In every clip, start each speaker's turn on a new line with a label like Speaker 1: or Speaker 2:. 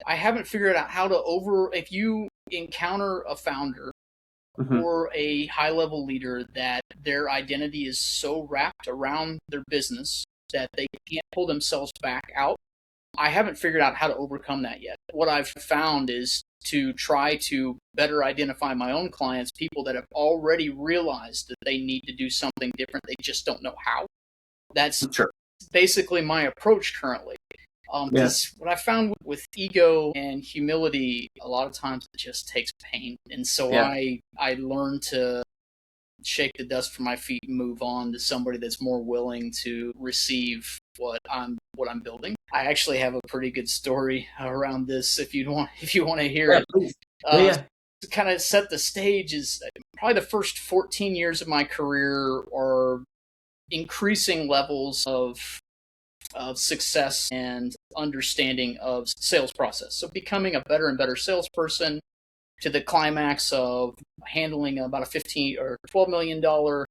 Speaker 1: I haven't figured out how to if you encounter a founder
Speaker 2: Hmm.
Speaker 1: or a high level leader that their identity is so wrapped around their business that they can't pull themselves back out, I haven't figured out how to overcome that yet. What I've found is to try to better identify my own clients, people that have already realized that they need to do something different, they just don't know how. That's
Speaker 2: Sure.
Speaker 1: basically my approach currently.
Speaker 2: Yeah.
Speaker 1: Because what I found with ego and humility, a lot of times it just takes pain, and so
Speaker 2: Yeah.
Speaker 1: I learned to shake the dust from my feet and move on to somebody that's more willing to receive what I'm building. I actually have a pretty good story around this if you want to hear
Speaker 2: Yeah.
Speaker 1: it.
Speaker 2: Please. Yeah.
Speaker 1: Uh,
Speaker 2: Yeah.
Speaker 1: to kind of set the stage is probably the first 14 years of my career are increasing levels of success and understanding of sales process. So becoming a better and better salesperson to the climax of handling about a 15 or $12 million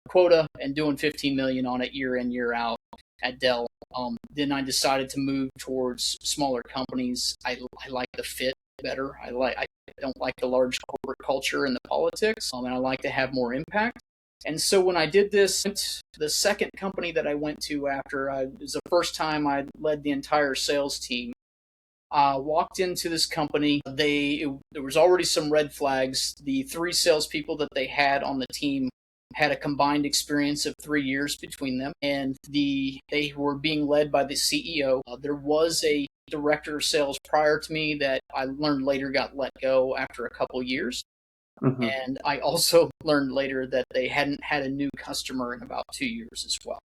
Speaker 1: quota and doing 15 million on it year in year out at Dell. Then I decided to move towards smaller companies. I like the fit better. I don't like the large corporate culture and the politics, and I like to have more impact. And so when I did this, the second company that I went to after it was the first time I led the entire sales team. Walked into this company. There was already some red flags. The three salespeople that they had on the team had a combined experience of 3 years between them, and they were being led by the CEO. There was a director of sales prior to me that I learned later got let go after a couple years.
Speaker 2: Hmm.
Speaker 1: And I also learned later that they hadn't had a new customer in about 2 years as well.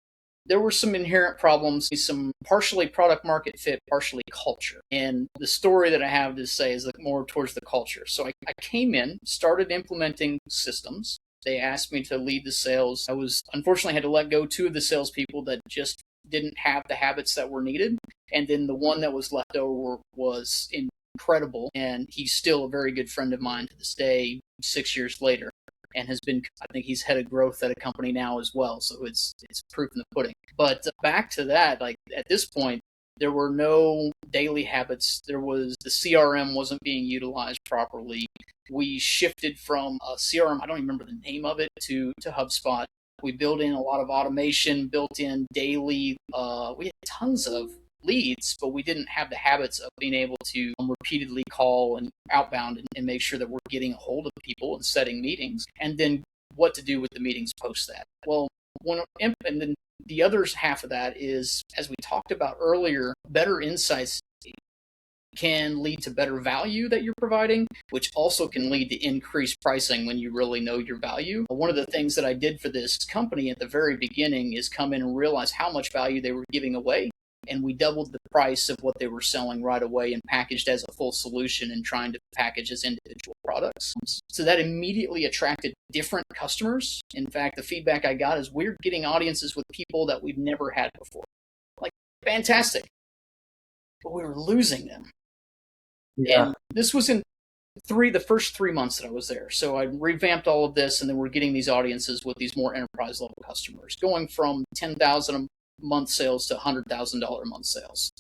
Speaker 1: There were some inherent problems, some partially product market fit, partially culture. And the story that I have to say is more towards the culture. So I came in, started implementing systems. They asked me to lead the sales. I was unfortunately had to let go two of the salespeople that just didn't have the habits that were needed. And then the one that was left over was incredible. And he's still a very good friend of mine to this day, 6 years later, and has been, I think he's head of growth at a company now as well. So it's proof in the pudding. But back to that, like at this point, there were no daily habits. There was the CRM wasn't being utilized properly. We shifted from a CRM, I don't even remember the name of it, to HubSpot. We built in a lot of automation, built in daily. We had tons of leads, but we didn't have the habits of being able to repeatedly call and outbound and make sure that we're getting a hold of people and setting meetings, and then what to do with the meetings post that. Well, and then the other half of that is, as we talked about earlier, better insights can lead to better value that you're providing, which also can lead to increased pricing when you really know your value. One of the things that I did for this company at the very beginning is come in and realize how much value they were giving away. And we doubled the price of what they were selling right away and packaged as a full solution and trying to package as individual products. So that immediately attracted different customers. In fact, the feedback I got is we're getting audiences with people that we've never had before. Like, fantastic. But we were losing them.
Speaker 2: Yeah.
Speaker 1: And this was in the first 3 months that I was there. So I revamped all of this, and then we're getting these audiences with these more enterprise level customers, going from 10,000 a month sales to $100,000 a month sales.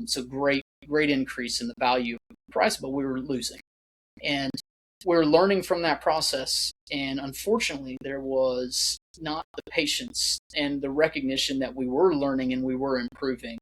Speaker 1: So great increase in the value of the price, but we were losing, and we're learning from that process. And unfortunately, there was not the patience and the recognition that we were learning and we were improving.